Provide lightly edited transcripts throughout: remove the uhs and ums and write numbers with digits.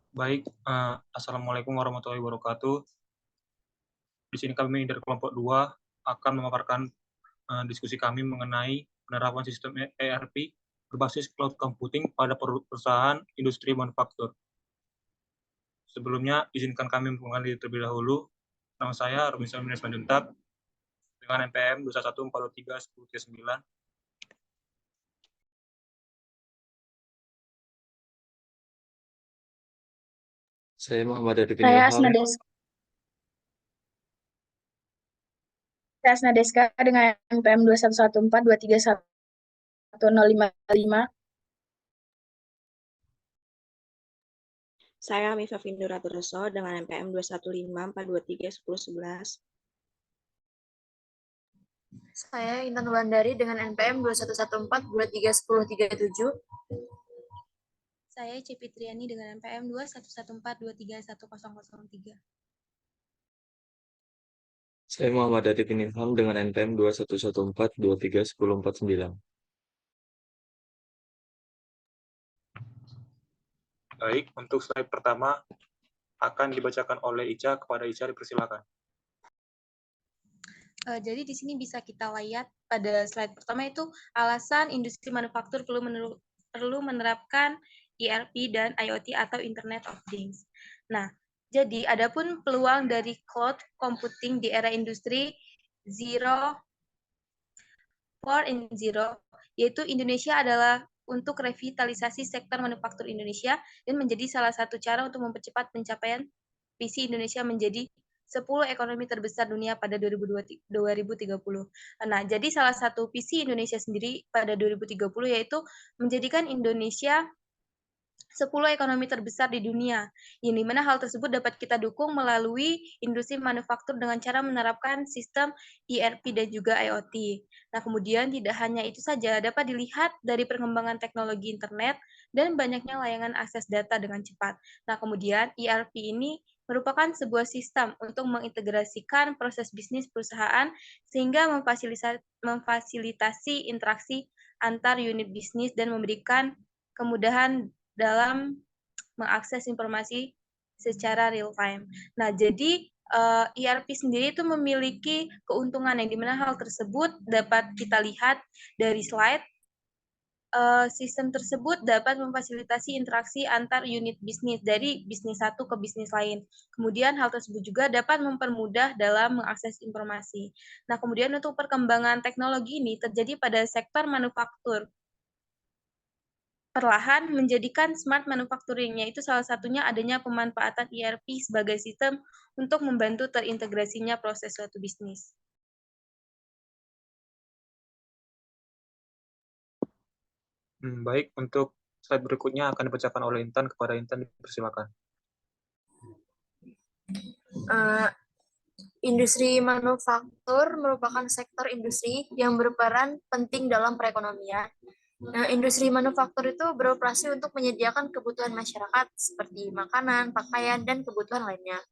Baik, assalamualaikum warahmatullahi wabarakatuh. Di sini kami dari kelompok 2 akan memaparkan diskusi kami mengenai penerapan sistem ERP berbasis cloud computing pada perusahaan industri manufaktur. Sebelumnya, izinkan kami memperkenalkan diri terlebih dahulu. Nama saya Ruben Samuel Simanjuntak dengan NPM 214231039. Saya Muhammad Arifin Saya Ilham. Asna Deska, dengan NPM 2114231055. Saya Mifa Vindura Tureso dengan NPM 215423111. Saya Intan Wulandari dengan NPM 2114231037. Saya Cipitriani dengan NPM 2114231003. Saya Muhammad Arifin Ilham dengan NPM 2114231049. Baik, untuk slide pertama akan dibacakan oleh Ica. Kepada Ica dipersilakan. Jadi di sini bisa kita lihat pada slide pertama itu alasan industri manufaktur perlu menerapkan ERP dan IoT atau Internet of Things. Nah, jadi adapun peluang dari cloud computing di era industri 4.0, yaitu Indonesia adalah untuk revitalisasi sektor manufaktur Indonesia dan menjadi salah satu cara untuk mempercepat pencapaian visi Indonesia menjadi 10 ekonomi terbesar dunia pada 2030. Nah, jadi salah satu visi Indonesia sendiri pada 2030 yaitu menjadikan Indonesia 10 ekonomi terbesar di dunia, yang dimana hal tersebut dapat kita dukung melalui industri manufaktur dengan cara menerapkan sistem ERP dan juga IoT. Nah, kemudian tidak hanya itu saja, dapat dilihat dari perkembangan teknologi internet dan banyaknya layanan akses data dengan cepat. Nah, kemudian ERP ini merupakan sebuah sistem untuk mengintegrasikan proses bisnis perusahaan sehingga memfasilitasi interaksi antar unit bisnis dan memberikan kemudahan dalam mengakses informasi secara real time. Nah, jadi ERP sendiri itu memiliki keuntungan yang dimana hal tersebut dapat kita lihat dari slide. Sistem tersebut dapat memfasilitasi interaksi antar unit bisnis dari bisnis satu ke bisnis lain. Kemudian hal tersebut juga dapat mempermudah dalam mengakses informasi. Nah, kemudian untuk perkembangan teknologi ini terjadi pada sektor manufaktur. Perlahan menjadikan smart manufacturing, yaitu salah satunya adanya pemanfaatan ERP sebagai sistem untuk membantu terintegrasinya proses suatu bisnis. Baik, untuk slide berikutnya akan dibacakan oleh Intan. Kepada Intan dipersilakan. Industri manufaktur merupakan sektor industri yang berperan penting dalam perekonomian. Nah, industri manufaktur itu beroperasi untuk menyediakan kebutuhan masyarakat seperti makanan, pakaian, dan kebutuhan lainnya.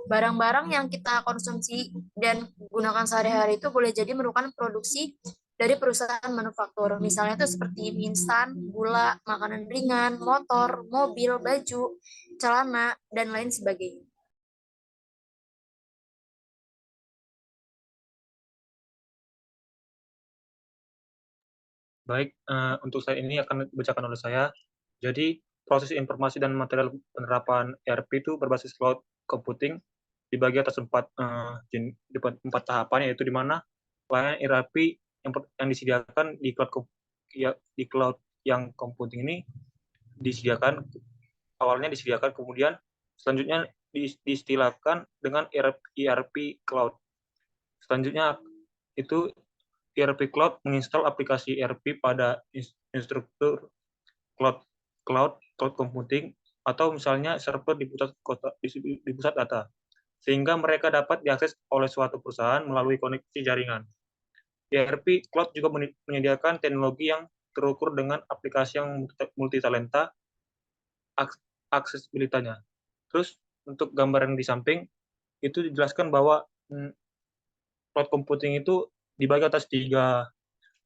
Barang-barang yang kita konsumsi dan gunakan sehari-hari itu boleh jadi merupakan produksi dari perusahaan manufaktur. Misalnya itu seperti mie instan, gula, makanan ringan, motor, mobil, baju, celana, dan lain sebagainya. Baik, untuk slide ini akan dibacakan oleh saya. Jadi, proses informasi dan material penerapan ERP itu berbasis cloud computing dibagi atas empat tahapan, yaitu di mana layanan ERP yang disediakan di cloud yang computing ini awalnya disediakan, kemudian selanjutnya diistilahkan dengan ERP cloud. Selanjutnya itu ERP Cloud menginstal aplikasi ERP pada infrastruktur cloud computing atau misalnya server di pusat data, sehingga mereka dapat diakses oleh suatu perusahaan melalui koneksi jaringan. ERP Cloud juga menyediakan teknologi yang terukur dengan aplikasi yang multitalenta aksesibilitasnya. Terus untuk gambaran di samping itu dijelaskan bahwa cloud computing itu dibagi atas 3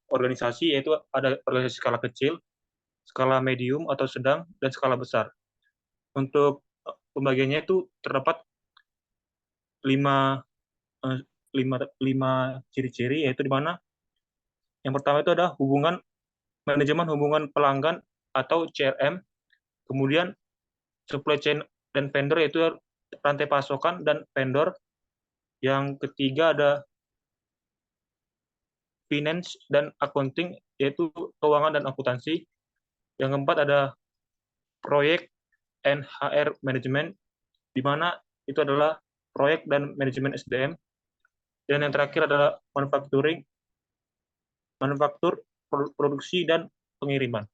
organisasi, yaitu ada organisasi skala kecil, skala medium atau sedang, dan skala besar. Untuk pembagiannya itu terdapat lima ciri-ciri, yaitu di mana yang pertama itu ada manajemen hubungan pelanggan atau CRM, kemudian supply chain dan vendor, yaitu rantai pasokan dan vendor. Yang ketiga ada finance dan accounting, yaitu keuangan dan akuntansi. Yang keempat ada proyek and HR management, di mana itu adalah proyek dan manajemen SDM. Dan yang terakhir adalah manufaktur, produksi, dan pengiriman.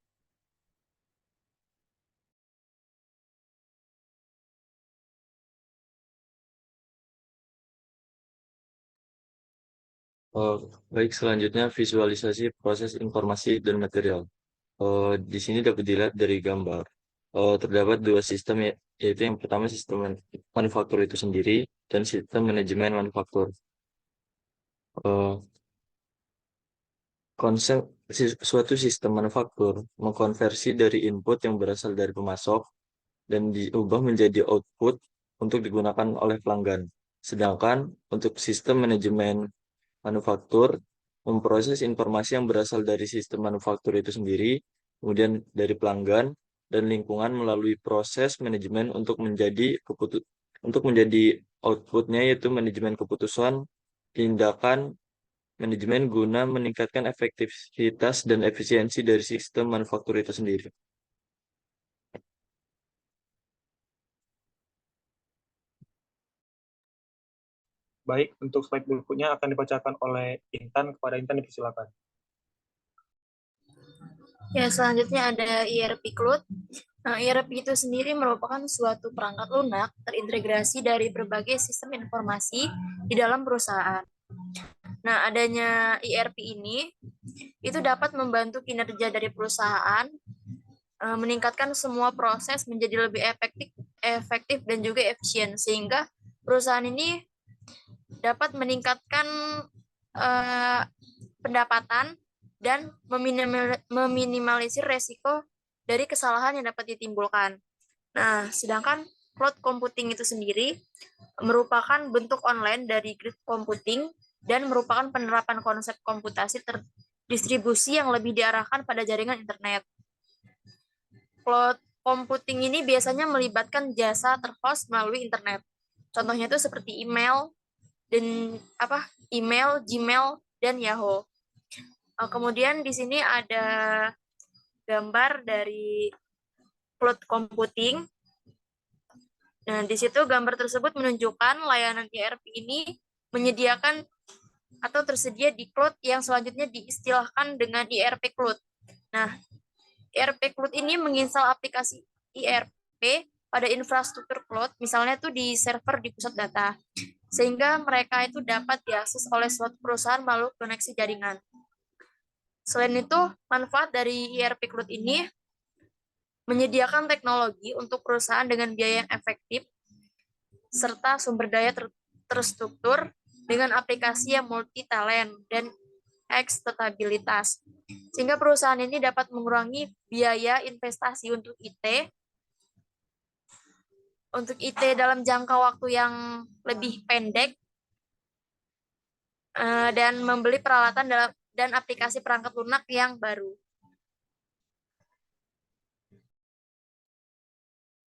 Baik, selanjutnya visualisasi proses informasi dan material. Di sini dapat dilihat dari gambar. Terdapat dua sistem, yaitu yang pertama sistem manufaktur itu sendiri dan sistem manajemen manufaktur. Konsep suatu sistem manufaktur mengkonversi dari input yang berasal dari pemasok dan diubah menjadi output untuk digunakan oleh pelanggan. Sedangkan untuk sistem manajemen manufaktur memproses informasi yang berasal dari sistem manufaktur itu sendiri, kemudian dari pelanggan dan lingkungan melalui proses manajemen untuk menjadi outputnya, yaitu manajemen keputusan, tindakan manajemen guna meningkatkan efektivitas dan efisiensi dari sistem manufaktur itu sendiri. Baik, untuk slide berikutnya akan dibacakan oleh Intan. Kepada Intan dipersilakan. Ya, selanjutnya ada ERP Cloud. Nah, ERP itu sendiri merupakan suatu perangkat lunak terintegrasi dari berbagai sistem informasi di dalam perusahaan. Nah, adanya ERP ini itu dapat membantu kinerja dari perusahaan, meningkatkan semua proses menjadi lebih efektif dan juga efisien, sehingga perusahaan ini dapat meningkatkan pendapatan dan meminimalisir resiko dari kesalahan yang dapat ditimbulkan. Nah, sedangkan cloud computing itu sendiri merupakan bentuk online dari grid computing dan merupakan penerapan konsep komputasi terdistribusi yang lebih diarahkan pada jaringan internet. Cloud computing ini biasanya melibatkan jasa terhost melalui internet. Contohnya itu seperti email, Gmail, dan Yahoo. Kemudian di sini ada gambar dari cloud computing. Nah, di situ gambar tersebut menunjukkan layanan ERP ini menyediakan atau tersedia di cloud yang selanjutnya diistilahkan dengan ERP Cloud. Nah, ERP Cloud ini menginstal aplikasi ERP pada infrastruktur cloud, misalnya tuh di server di pusat data, sehingga mereka itu dapat diakses oleh suatu perusahaan melalui koneksi jaringan. Selain itu, manfaat dari ERP Cloud ini menyediakan teknologi untuk perusahaan dengan biaya yang efektif, serta sumber daya terstruktur dengan aplikasi yang multi-talent dan ekstabilitas. Sehingga perusahaan ini dapat mengurangi biaya investasi untuk IT dalam jangka waktu yang lebih pendek, dan membeli peralatan dan aplikasi perangkat lunak yang baru.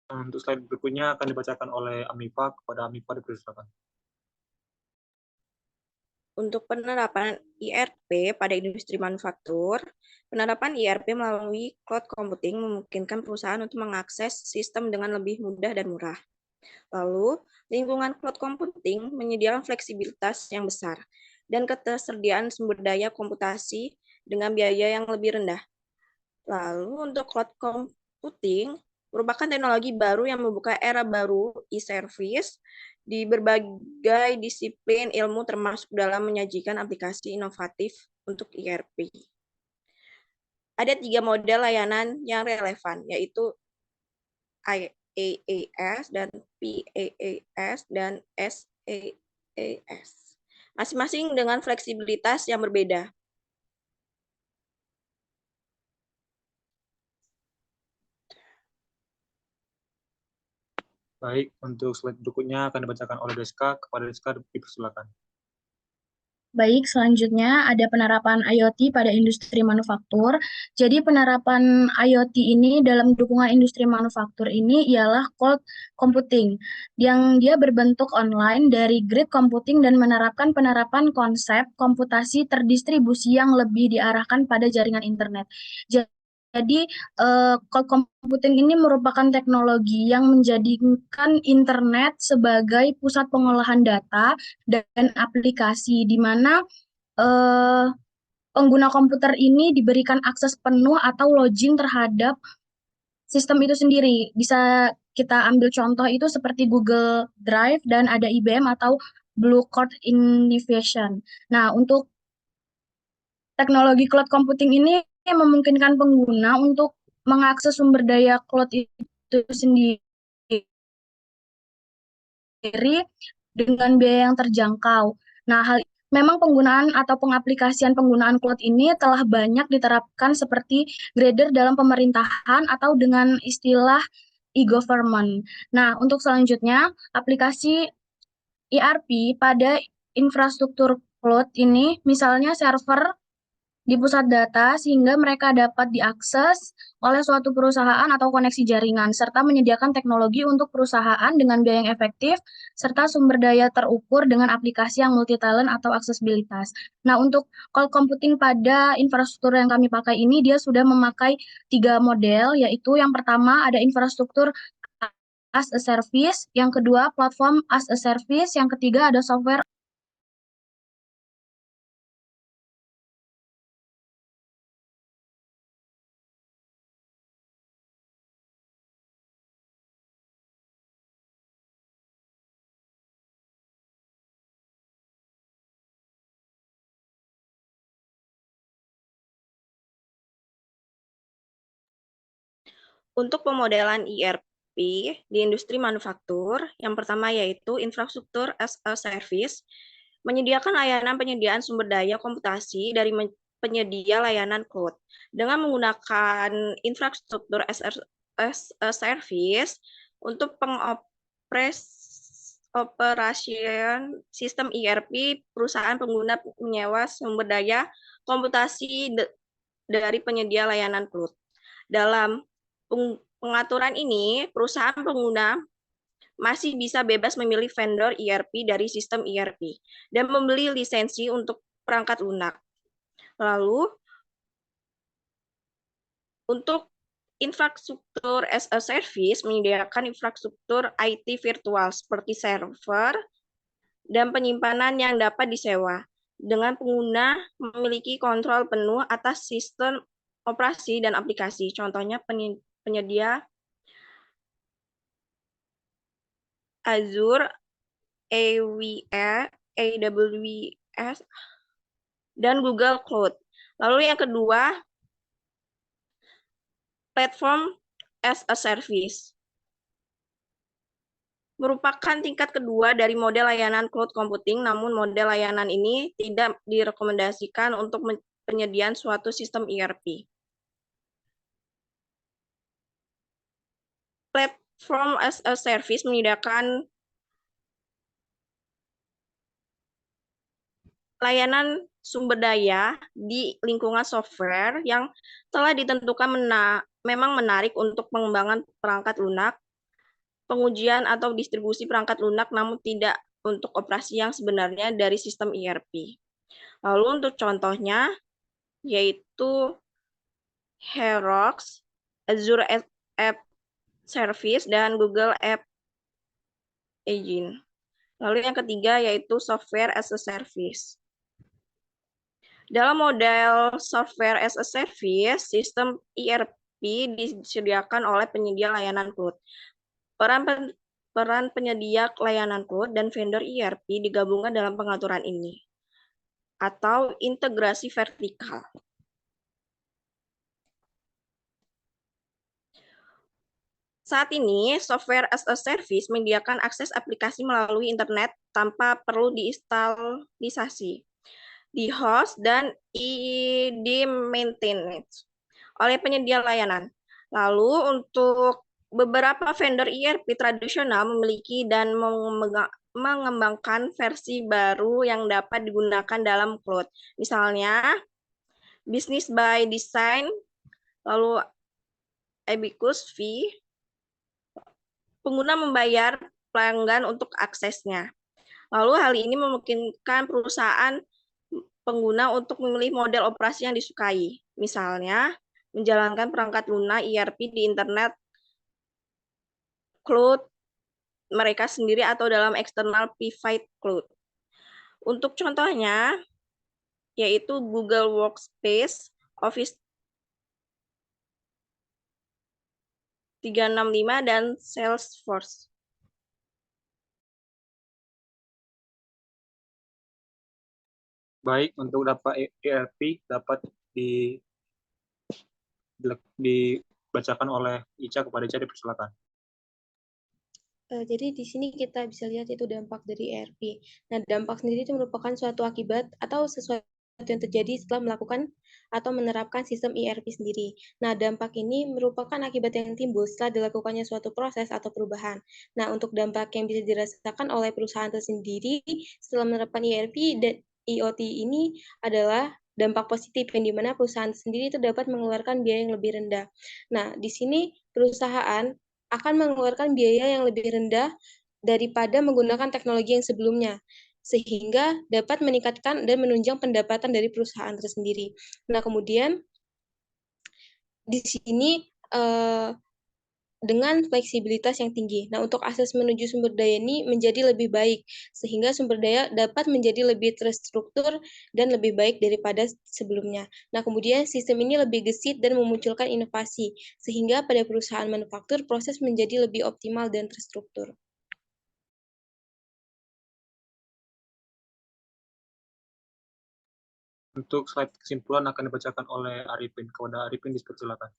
Untuk slide berikutnya akan dibacakan oleh Amifa. Kepada Amifa dipersilakan. Untuk penerapan ERP pada industri manufaktur, penerapan ERP melalui cloud computing memungkinkan perusahaan untuk mengakses sistem dengan lebih mudah dan murah. Lalu, lingkungan cloud computing menyediakan fleksibilitas yang besar dan ketersediaan sumber daya komputasi dengan biaya yang lebih rendah. Lalu, untuk cloud computing merupakan teknologi baru yang membuka era baru e-service di berbagai disiplin ilmu, termasuk dalam menyajikan aplikasi inovatif untuk ERP. Ada 3 model layanan yang relevan, yaitu IaaS dan PaaS dan SaaS, masing-masing dengan fleksibilitas yang berbeda. Baik, untuk slide berikutnya akan dibacakan oleh Deska. Kepada Deska dipersilakan. Baik, selanjutnya ada penerapan IoT pada industri manufaktur. Jadi penerapan IoT ini dalam dukungan industri manufaktur ini ialah cloud computing, yang dia berbentuk online dari grid computing dan menerapkan penerapan konsep komputasi terdistribusi yang lebih diarahkan pada jaringan internet. Jadi, cloud computing ini merupakan teknologi yang menjadikan internet sebagai pusat pengolahan data dan aplikasi, di mana pengguna komputer ini diberikan akses penuh atau login terhadap sistem itu sendiri. Bisa kita ambil contoh itu seperti Google Drive dan ada IBM atau Blue Coat Innovation. Nah, untuk teknologi cloud computing ini memungkinkan pengguna untuk mengakses sumber daya cloud itu sendiri dengan biaya yang terjangkau. Nah, memang penggunaan atau pengaplikasian penggunaan cloud ini telah banyak diterapkan seperti grader dalam pemerintahan atau dengan istilah e-government. Nah, untuk selanjutnya, aplikasi ERP pada infrastruktur cloud ini, misalnya server di pusat data sehingga mereka dapat diakses oleh suatu perusahaan atau koneksi jaringan, serta menyediakan teknologi untuk perusahaan dengan biaya yang efektif, serta sumber daya terukur dengan aplikasi yang multi-talent atau aksesibilitas. Nah, untuk cloud computing pada infrastruktur yang kami pakai ini, dia sudah memakai 3 model, yaitu yang pertama ada infrastruktur as a service, yang kedua platform as a service, yang ketiga ada software. Untuk pemodelan ERP di industri manufaktur, yang pertama yaitu infrastruktur as a service, menyediakan layanan penyediaan sumber daya komputasi dari penyedia layanan cloud. Dengan menggunakan infrastruktur as a service untuk operasian sistem ERP, perusahaan pengguna menyewa sumber daya komputasi dari penyedia layanan cloud. Dalam pengaturan ini, perusahaan pengguna masih bisa bebas memilih vendor ERP dari sistem ERP dan membeli lisensi untuk perangkat lunak. Lalu, untuk infrastruktur as a service menyediakan infrastruktur IT virtual seperti server dan penyimpanan yang dapat disewa, dengan pengguna memiliki kontrol penuh atas sistem operasi dan aplikasi. Contohnya penyedia Azure, AWS, dan Google Cloud. Lalu yang kedua, platform as a service. Merupakan tingkat kedua dari model layanan cloud computing, namun model layanan ini tidak direkomendasikan untuk penyediaan suatu sistem ERP. Platform as a service menyediakan layanan sumber daya di lingkungan software yang telah ditentukan memang menarik untuk pengembangan perangkat lunak, pengujian atau distribusi perangkat lunak, namun tidak untuk operasi yang sebenarnya dari sistem ERP. Lalu untuk contohnya, yaitu Xerox, Azure App Service, dan Google App Engine. Lalu yang ketiga yaitu Software as a Service. Dalam model Software as a Service, sistem ERP disediakan oleh penyedia layanan cloud. Peran penyedia layanan cloud dan vendor ERP digabungkan dalam pengaturan ini, atau integrasi vertikal. Saat ini, software as a service menyediakan akses aplikasi melalui internet tanpa perlu diinstalisasi, di-host, dan di-maintenance oleh penyedia layanan. Lalu untuk Beberapa vendor ERP tradisional memiliki dan mengembangkan versi baru yang dapat digunakan dalam cloud. Misalnya, Business by Design, lalu Abacus Fee, pengguna membayar pelanggan untuk aksesnya. Lalu hal ini memungkinkan perusahaan pengguna untuk memilih model operasi yang disukai. Misalnya, menjalankan perangkat lunak ERP di internet cloud mereka sendiri atau dalam external private cloud. Untuk contohnya, yaitu Google Workspace, Office 365, dan Salesforce. Baik, untuk dapat ERP dapat dibacakan oleh Ica. Kepada Ica dipersilakan. Jadi di sini kita bisa lihat itu dampak dari ERP. Nah, dampak sendiri itu merupakan suatu akibat atau sesuatu yang terjadi setelah melakukan atau menerapkan sistem ERP sendiri. Nah, dampak ini merupakan akibat yang timbul setelah dilakukannya suatu proses atau perubahan. Nah, untuk dampak yang bisa dirasakan oleh perusahaan tersendiri setelah menerapkan ERP dan IoT ini adalah dampak positif yang dimana perusahaan sendiri itu dapat mengeluarkan biaya yang lebih rendah. Nah, di sini perusahaan akan mengeluarkan biaya yang lebih rendah daripada menggunakan teknologi yang sebelumnya, sehingga dapat meningkatkan dan menunjang pendapatan dari perusahaan tersendiri. Nah, kemudian di sini dengan fleksibilitas yang tinggi. Nah, untuk akses menuju sumber daya ini menjadi lebih baik, sehingga sumber daya dapat menjadi lebih terstruktur dan lebih baik daripada sebelumnya. Nah, kemudian sistem ini lebih gesit dan memunculkan inovasi, sehingga pada perusahaan manufaktur proses menjadi lebih optimal dan terstruktur. Untuk slide kesimpulan akan dibacakan oleh Arifin. Kepada Arifin dipersilakan.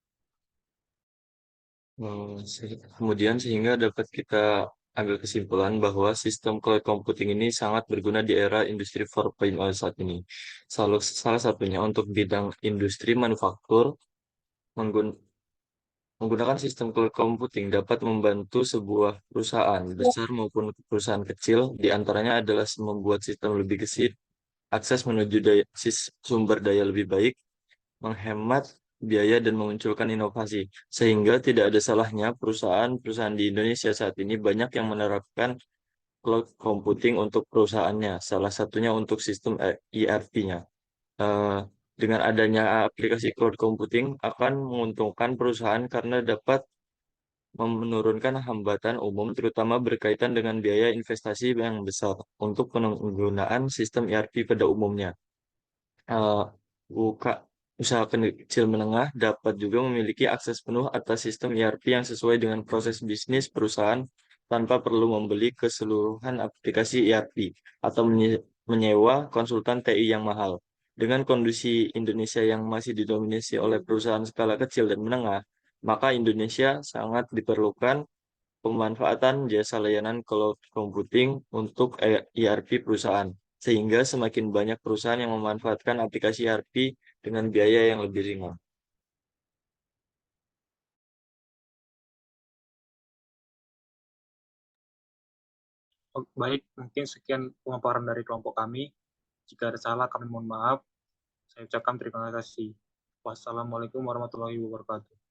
Kemudian sehingga dapat kita ambil kesimpulan bahwa sistem cloud computing ini sangat berguna di era industri 4.0 saat ini. Salah satunya untuk bidang industri manufaktur, menggunakan sistem cloud computing dapat membantu sebuah perusahaan besar maupun perusahaan kecil, di antaranya adalah membuat sistem lebih gesit, akses menuju sumber daya lebih baik, menghemat biaya, dan memunculkan inovasi. Sehingga tidak ada salahnya perusahaan-perusahaan di Indonesia saat ini banyak yang menerapkan cloud computing untuk perusahaannya, salah satunya untuk sistem ERP-nya. Dengan adanya aplikasi cloud computing akan menguntungkan perusahaan karena dapat menurunkan hambatan umum, terutama berkaitan dengan biaya investasi yang besar untuk penggunaan sistem ERP pada umumnya. Usaha kecil menengah dapat juga memiliki akses penuh atas sistem ERP yang sesuai dengan proses bisnis perusahaan tanpa perlu membeli keseluruhan aplikasi ERP atau menyewa konsultan TI yang mahal. Dengan kondisi Indonesia yang masih didominasi oleh perusahaan skala kecil dan menengah, maka Indonesia sangat diperlukan pemanfaatan jasa layanan cloud computing untuk ERP perusahaan, sehingga semakin banyak perusahaan yang memanfaatkan aplikasi ERP dengan biaya yang lebih ringan. Baik, mungkin sekian pemaparan dari kelompok kami. Jika ada salah, kami mohon maaf. Saya ucapkan terima kasih. Wassalamualaikum warahmatullahi wabarakatuh.